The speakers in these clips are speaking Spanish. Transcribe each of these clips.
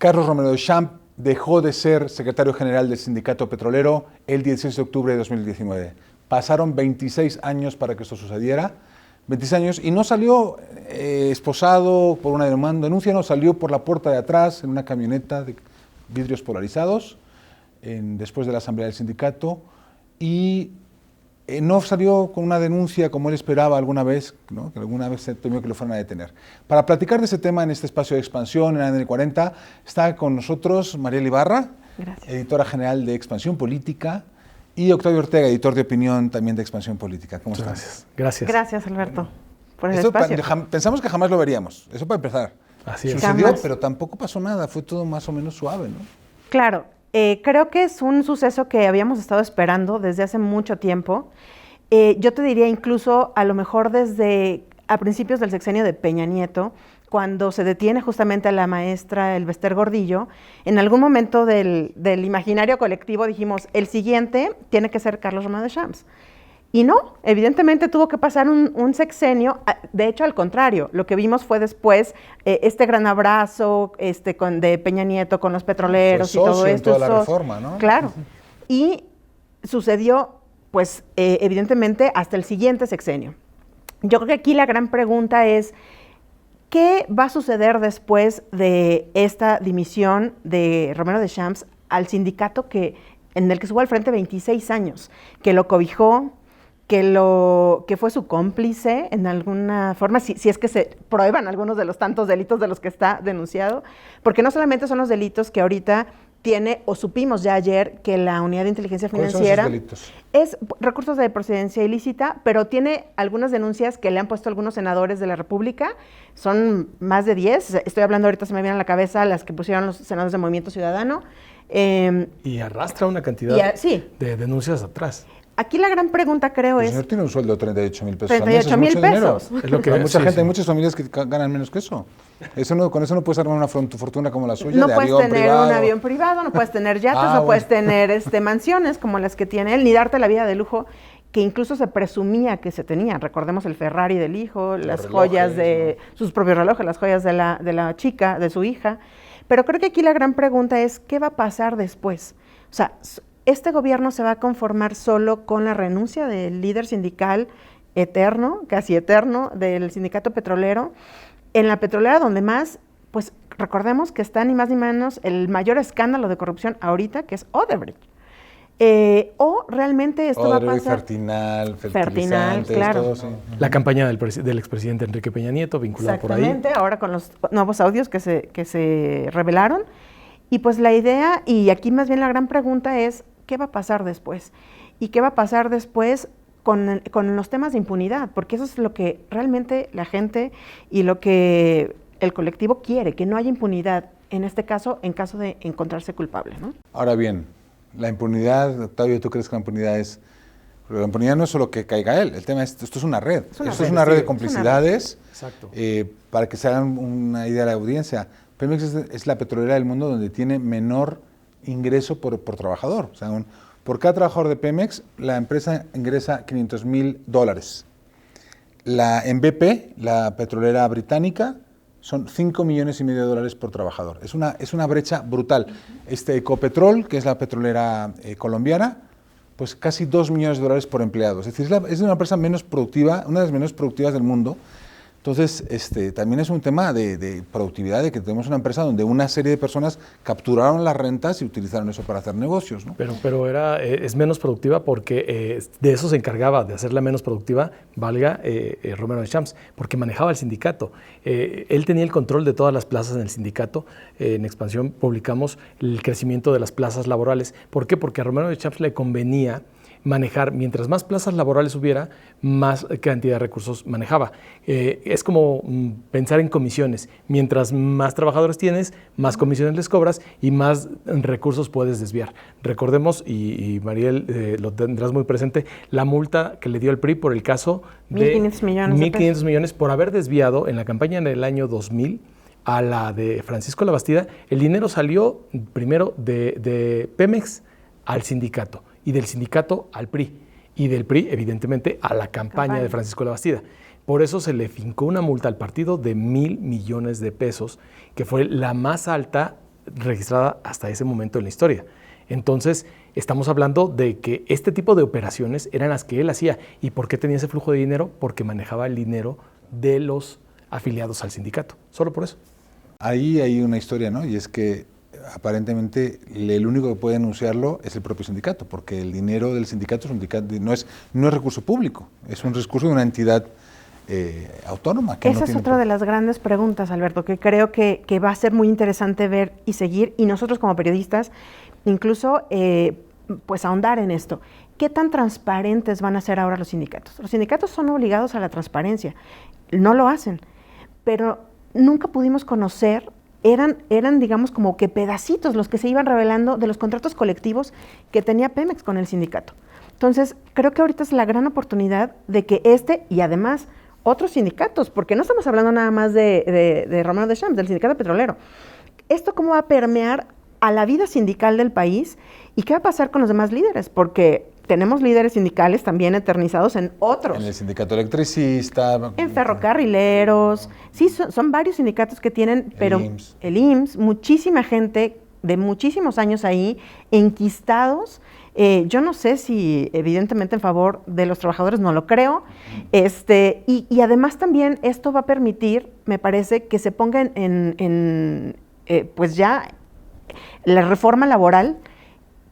Carlos Romero de Champs dejó de ser secretario general del Sindicato Petrolero el 16 de octubre de 2019. Pasaron 26 años para que esto sucediera, 26 años, y no salió esposado por una denuncia, no, salió por la puerta de atrás en una camioneta de vidrios polarizados, después de la asamblea del sindicato, y no salió con una denuncia como él esperaba alguna vez, ¿no? Que alguna vez se temió que lo fueran a detener. Para platicar de ese tema en este espacio de Expansión, en ADN 40, está con nosotros Mariela Ibarra, editora general de Expansión Política, y Octavio Ortega, editor de opinión también de Expansión Política. ¿Cómo estás? Gracias. Gracias, Alberto, por el espacio. Pensamos que jamás lo veríamos, eso para empezar. Así es. Sucedió, Jamás. pero tampoco pasó nada, fue todo más o menos suave, ¿no? Claro, creo que es un suceso que habíamos estado esperando desde hace mucho tiempo. Yo te diría incluso a lo mejor desde a principios del sexenio de Peña Nieto, cuando se detiene justamente a la maestra Elbester Gordillo, en algún momento del imaginario colectivo dijimos, el siguiente tiene que ser Carlos Romero de Champs. Y no, evidentemente tuvo que pasar un sexenio, de hecho al contrario, lo que vimos fue después este gran abrazo de Peña Nieto con los petroleros y todo esto. En toda la reforma, ¿no? Claro, y sucedió pues evidentemente hasta el siguiente sexenio. Yo creo que aquí la gran pregunta es, ¿qué va a suceder después de esta dimisión de Romero de Champs al sindicato en el que estuvo al frente 26 años, que lo cobijó, que fue su cómplice en alguna forma, si es que se prueban algunos de los tantos delitos de los que está denunciado? Porque no solamente son los delitos que ahorita tiene, o supimos ya ayer, que la Unidad de Inteligencia Financiera... ¿Cuáles son esos delitos? Es recursos de procedencia ilícita, pero tiene algunas denuncias que le han puesto algunos senadores de la República, son más de 10, estoy hablando ahorita, se me vienen a la cabeza las que pusieron los senadores de Movimiento Ciudadano. Y arrastra una cantidad de denuncias atrás. Aquí la gran pregunta, creo, El es... señor tiene un sueldo de 38,000 pesos. 38,000 pesos. Es lo que hay mucha gente, hay muchas familias que ganan menos que eso. Con eso no puedes armar una fortuna como la suya, No de puedes avión tener privado. un avión privado, no puedes tener yates, no puedes tener mansiones como las que tiene él, ni darte la vida de lujo que incluso se presumía que se tenía. Recordemos el Ferrari del hijo, las joyas de sus propios relojes, las joyas de la chica, de su hija. Pero creo que aquí la gran pregunta es, ¿qué va a pasar después? O sea, ¿este gobierno se va a conformar solo con la renuncia del líder sindical eterno, casi eterno, del sindicato petrolero? En la petrolera donde más, pues recordemos que está ni más ni menos el mayor escándalo de corrupción ahorita, que es Odebrecht. ¿O realmente esto va a pasar? Fertinal, claro. todo, sí. La campaña del expresidente Enrique Peña Nieto, vinculada por ahí. Exactamente, ahora con los nuevos audios que se revelaron. Y pues la idea, y aquí más bien la gran pregunta es, ¿qué va a pasar después? ¿Y qué va a pasar después con los temas de impunidad? Porque eso es lo que realmente la gente y lo que el colectivo quiere, que no haya impunidad, en este caso, en caso de encontrarse culpable, ¿no? Ahora bien, la impunidad, Octavio, ¿tú crees que la impunidad es...? Pero la impunidad no es solo que caiga él, el tema es, esto es una red. Esto es una red de complicidades. Exacto. Para que se hagan una idea de la audiencia. Pemex es la petrolera del mundo donde tiene menor ingreso por trabajador. O sea, por cada trabajador de Pemex, la empresa ingresa $500,000. En BP, la petrolera británica, son $5,5 millones por trabajador. Es una brecha brutal. Ecopetrol, que es la petrolera colombiana, pues casi $2 millones por empleado. Es decir, es una empresa menos productiva, una de las menos productivas del mundo. Entonces, también es un tema de productividad, de que tenemos una empresa donde una serie de personas capturaron las rentas y utilizaron eso para hacer negocios, ¿no? Pero es menos productiva porque de eso se encargaba, de hacerla menos productiva, Romero de Champs, porque manejaba el sindicato. Él tenía el control de todas las plazas en el sindicato. En Expansión publicamos el crecimiento de las plazas laborales. ¿Por qué? Porque a Romero de Champs le convenía manejar, mientras más plazas laborales hubiera, más cantidad de recursos manejaba. Es como pensar en comisiones. Mientras más trabajadores tienes, más comisiones les cobras y más recursos puedes desviar. Recordemos, y Mariel lo tendrás muy presente, la multa que le dio el PRI por el caso de 1.500 millones. 1.500 millones por haber desviado en la campaña en el año 2000 a la de Francisco Labastida. El dinero salió primero de Pemex al sindicato, y del sindicato al PRI, y del PRI, evidentemente, a la campaña de Francisco Labastida. Por eso se le fincó una multa al partido de $1,000 millones, que fue la más alta registrada hasta ese momento en la historia. Entonces, estamos hablando de que este tipo de operaciones eran las que él hacía. ¿Y por qué tenía ese flujo de dinero? Porque manejaba el dinero de los afiliados al sindicato. Solo por eso. Ahí hay una historia, ¿no? Y es que aparentemente el único que puede denunciarlo es el propio sindicato, porque el dinero del sindicato no es recurso público, es un recurso de una entidad autónoma. Esa es otra de las grandes preguntas, Alberto, que creo que va a ser muy interesante ver y seguir, y nosotros como periodistas, incluso pues ahondar en esto. ¿Qué tan transparentes van a ser ahora los sindicatos? Los sindicatos son obligados a la transparencia, no lo hacen, pero nunca pudimos conocer, eran digamos como que pedacitos los que se iban revelando de los contratos colectivos que tenía Pemex con el sindicato. Entonces, creo que ahorita es la gran oportunidad de que y además otros sindicatos, porque no estamos hablando nada más de Romero de Champs, del sindicato petrolero. ¿Esto cómo va a permear a la vida sindical del país y qué va a pasar con los demás líderes? Porque tenemos líderes sindicales también eternizados en otros. En el sindicato electricista. En ferrocarrileros. Sí, son varios sindicatos que tienen, pero el IMSS, muchísima gente de muchísimos años ahí, enquistados. Yo no sé si evidentemente en favor de los trabajadores, no lo creo, y además también esto va a permitir, me parece, que se ponga pues ya la reforma laboral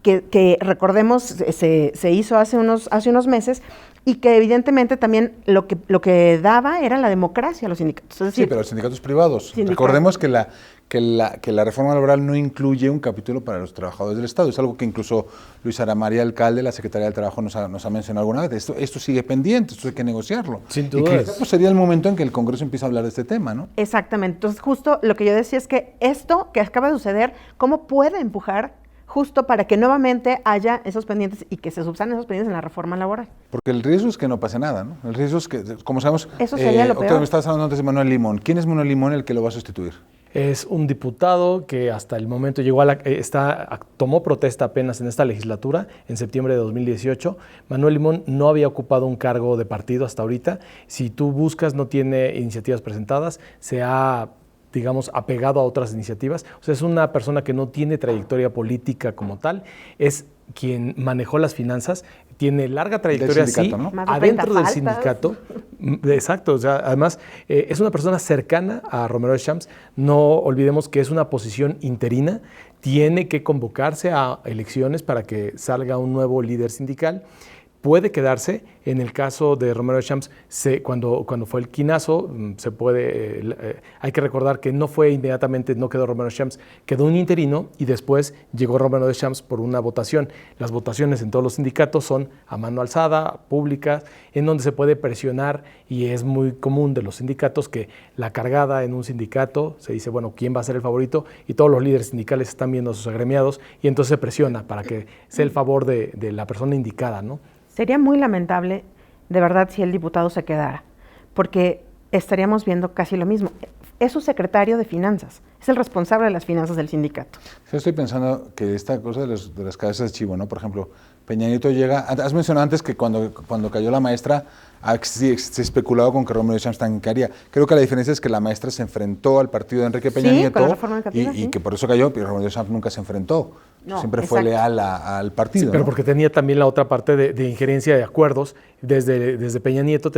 que recordemos se hizo hace unos meses y que evidentemente también lo que daba era la democracia a los sindicatos. Es decir, sí, pero los sindicatos privados. Recordemos que la reforma laboral no incluye un capítulo para los trabajadores del Estado. Es algo que incluso Luis Ara María, alcalde, la Secretaría del Trabajo, nos ha mencionado alguna vez. Esto sigue pendiente, esto hay que negociarlo. Sin duda. Y que sería el momento en que el Congreso empiece a hablar de este tema, ¿no? Exactamente. Entonces, justo lo que yo decía es que esto que acaba de suceder, ¿cómo puede empujar justo para que nuevamente haya esos pendientes y que se subsanen esos pendientes en la reforma laboral? Porque el riesgo es que no pase nada, ¿no? El riesgo es que, como sabemos, eso sería lo peor. Me estabas hablando antes de Manuel Limón. ¿Quién es Manuel Limón el que lo va a sustituir? Es un diputado que hasta el momento llegó tomó protesta apenas en esta legislatura, en septiembre de 2018. Manuel Limón no había ocupado un cargo de partido hasta ahorita. Si tú buscas, no tiene iniciativas presentadas, se ha digamos, apegado a otras iniciativas. O sea, es una persona que no tiene trayectoria política como tal, es quien manejó las finanzas, tiene larga trayectoria del sindicato, ¿no? Adentro del sindicato. Exacto, o sea, además es una persona cercana a Romero de Champs. No olvidemos que es una posición interina, tiene que convocarse a elecciones para que salga un nuevo líder sindical. Puede quedarse, en el caso de Romero de Champs, cuando fue el quinazo, hay que recordar que no fue inmediatamente, no quedó Romero de Champs, quedó un interino y después llegó Romero de Champs por una votación. Las votaciones en todos los sindicatos son a mano alzada, públicas, en donde se puede presionar y es muy común de los sindicatos que la cargada en un sindicato se dice, bueno, ¿quién va a ser el favorito? Y todos los líderes sindicales están viendo a sus agremiados y entonces se presiona para que sea el favor de la persona indicada, ¿no? Sería muy lamentable, de verdad, si el diputado se quedara, porque estaríamos viendo casi lo mismo. Es su secretario de Finanzas, es el responsable de las finanzas del sindicato. Yo estoy pensando que esta cosa de las cabezas de chivo, ¿no? Por ejemplo, Peña Nieto llega, has mencionado antes que cuando cayó la maestra se especulaba con que Romero de Champs tancaría. Creo que la diferencia es que la maestra se enfrentó al partido de Enrique Peña Nieto con la reforma educativa, y que por eso cayó, pero Romero de Champs nunca se enfrentó. No, siempre fue leal al partido. Sí, pero ¿no? porque tenía también la otra parte de injerencia de acuerdos. Desde Peña Nieto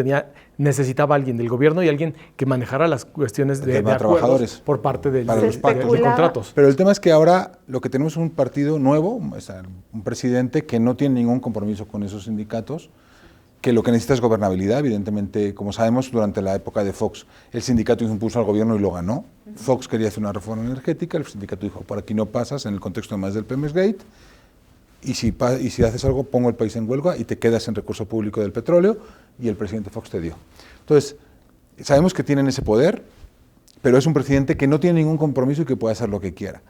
necesitaba alguien del gobierno y alguien que manejara las cuestiones de acuerdos por parte de los contratos. Pero el tema es que ahora lo que tenemos es un partido nuevo, un presidente que no tiene ningún compromiso con esos sindicatos, que lo que necesita es gobernabilidad. Evidentemente, como sabemos, durante la época de Fox, el sindicato hizo un pulso al gobierno y lo ganó. Fox quería hacer una reforma energética, el sindicato dijo, por aquí no pasas, en el contexto más del Pemex Gate, y si haces algo, pongo el país en huelga y te quedas en recurso público del petróleo, y el presidente Fox te dio. Entonces, sabemos que tienen ese poder, pero es un presidente que no tiene ningún compromiso y que puede hacer lo que quiera.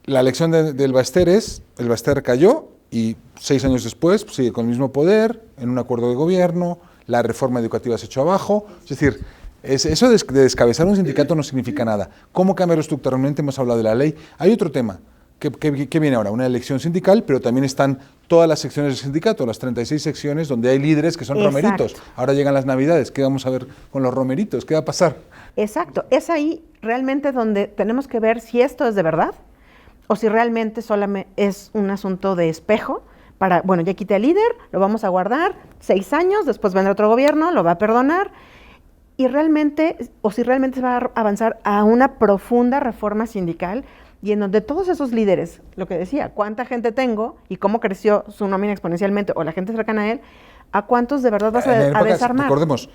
La elección del el Baster cayó, y 6 años después sigue con el mismo poder, en un acuerdo de gobierno, la reforma educativa se echó abajo. Es decir, eso de descabezar un sindicato no significa nada. ¿Cómo cambiarlo estructuralmente? Hemos hablado de la ley. Hay otro tema. ¿Qué viene ahora? Una elección sindical, pero también están todas las secciones del sindicato, las 36 secciones donde hay líderes que son romeritos. Ahora llegan las Navidades. ¿Qué vamos a ver con los romeritos? ¿Qué va a pasar? Exacto, es ahí realmente donde tenemos que ver si esto es de verdad o si realmente solamente es un asunto de espejo para, bueno, ya quité al líder, lo vamos a guardar 6 años, después vendrá otro gobierno, lo va a perdonar, y realmente, o si realmente se va a avanzar a una profunda reforma sindical y en donde todos esos líderes, lo que decía, cuánta gente tengo y cómo creció su nómina exponencialmente o la gente cercana a él, a cuántos de verdad vas a desarmar. Recordemos,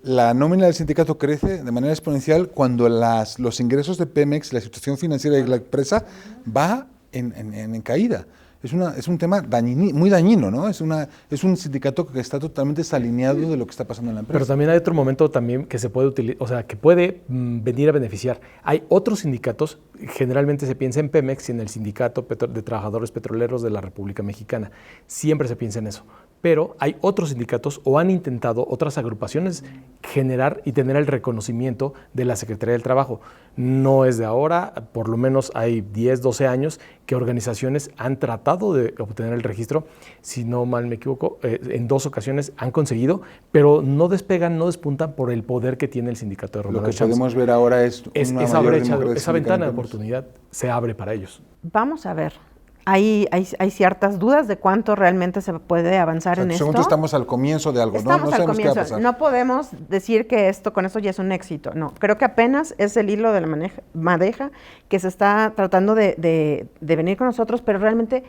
la nómina del sindicato crece de manera exponencial cuando los ingresos de Pemex, la situación financiera de la empresa va en caída. Es un tema muy dañino, ¿no? Es un sindicato que está totalmente desalineado de lo que está pasando en la empresa. Pero también hay otro momento también que se puede utilizar, o sea, que puede venir a beneficiar. Hay otros sindicatos, generalmente se piensa en Pemex y en el Sindicato de Trabajadores Petroleros de la República Mexicana. Siempre se piensa en eso. Pero hay otros sindicatos o han intentado otras agrupaciones generar y tener el reconocimiento de la Secretaría del Trabajo. No es de ahora, por lo menos hay 10, 12 años que organizaciones han tratado de obtener el registro. Si no mal me equivoco, en 2 ocasiones han conseguido, pero no despegan, no despuntan por el poder que tiene el sindicato de Romero Lo que Champs. podemos ver ahora es esa brecha, esa ventana de oportunidad se abre para ellos. Vamos a ver. Hay ciertas dudas de cuánto realmente se puede avanzar en esto. Estamos al comienzo de algo, estamos no al sabemos comienzo. Qué va a pasar. No podemos decir que con eso ya es un éxito. No, creo que apenas es el hilo de la madeja que se está tratando de venir con nosotros, pero realmente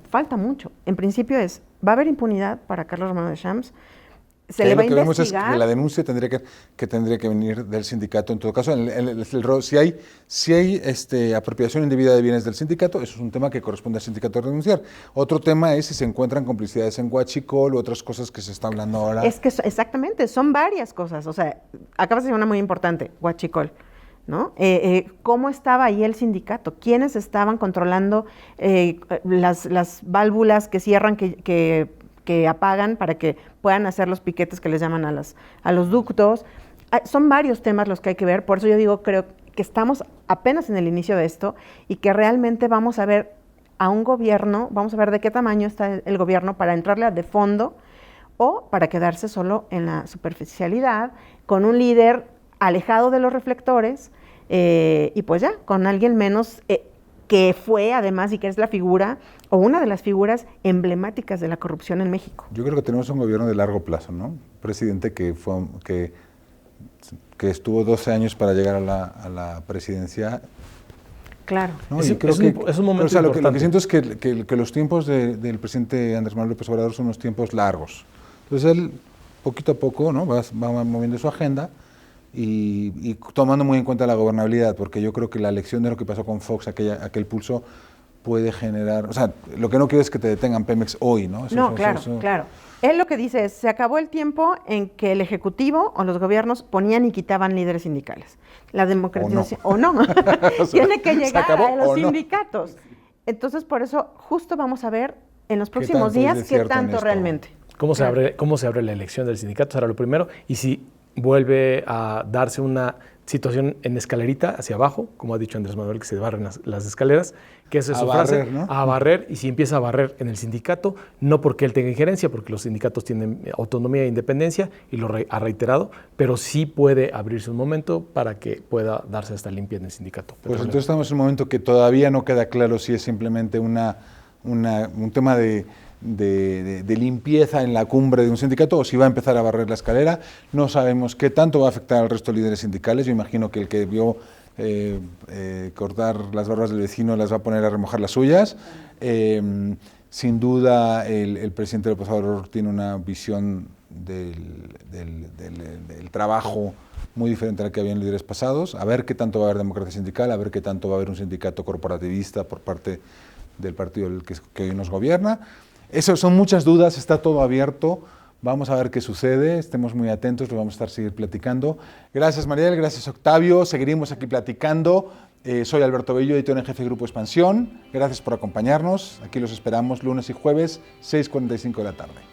falta mucho. En principio va a haber impunidad para Carlos Romero de Champs. Se le va a investigar. Lo que vemos es que la denuncia tendría que venir del sindicato. En todo caso, si hay apropiación indebida de bienes del sindicato, eso es un tema que corresponde al sindicato denunciar. Otro tema es si se encuentran complicidades en Huachicol u otras cosas que se está hablando ahora. Es que exactamente, son varias cosas. O sea, acabas de decir una muy importante, Huachicol, ¿no? ¿Cómo estaba ahí el sindicato? ¿Quiénes estaban controlando las válvulas que cierran, que apagan para que puedan hacer los piquetes que les llaman a los ductos? Son varios temas los que hay que ver, por eso yo digo, creo que estamos apenas en el inicio de esto y que realmente vamos a ver a un gobierno, vamos a ver de qué tamaño está el gobierno para entrarle de fondo o para quedarse solo en la superficialidad, con un líder alejado de los reflectores y pues ya, con alguien menos que fue además y que es la figura o una de las figuras emblemáticas de la corrupción en México. Yo creo que tenemos un gobierno de largo plazo, ¿no? Un presidente que estuvo 12 años para llegar a la presidencia. Claro. ¿No? Es un momento importante. Lo que siento es que los tiempos del presidente Andrés Manuel López Obrador son unos tiempos largos. Entonces él, poquito a poco, ¿no? va moviendo su agenda y tomando muy en cuenta la gobernabilidad, porque yo creo que la lección de lo que pasó con Fox, aquel pulso, puede generar... O sea, lo que no quiero es que te detengan Pemex hoy, ¿no? Claro. Él lo que dice es, se acabó el tiempo en que el Ejecutivo o los gobiernos ponían y quitaban líderes sindicales. La democratización... O no. Tiene que llegar a los sindicatos. Entonces, por eso, justo vamos a ver en los próximos días qué tanto realmente. ¿Cómo se abre la elección del sindicato? Será lo primero. Y si vuelve a darse una situación en escalerita hacia abajo, como ha dicho Andrés Manuel, que se barren las escaleras, que esa es su frase, ¿no? A barrer, y si empieza a barrer en el sindicato, no porque él tenga injerencia, porque los sindicatos tienen autonomía e independencia, y lo ha reiterado, pero sí puede abrirse un momento para que pueda darse esta limpia en el sindicato. Pues entonces estamos en un momento que todavía no queda claro si es simplemente un tema de limpieza en la cumbre de un sindicato o si va a empezar a barrer la escalera. No sabemos qué tanto va a afectar al resto de líderes sindicales. Yo imagino que el que vio cortar las barbas del vecino las va a poner a remojar las suyas. Sin duda el presidente López Obrador tiene una visión del trabajo muy diferente a la que había en líderes pasados. A ver qué tanto va a haber democracia sindical, a ver qué tanto va a haber un sindicato corporativista por parte del partido que hoy nos gobierna. Eso son muchas dudas, está todo abierto. Vamos a ver qué sucede, estemos muy atentos, lo vamos a seguir platicando. Gracias, Mariel, gracias, Octavio. Seguiremos aquí platicando. Soy Alberto Bello, editor en jefe de Grupo Expansión. Gracias por acompañarnos. Aquí los esperamos lunes y jueves, 6:45 de la tarde.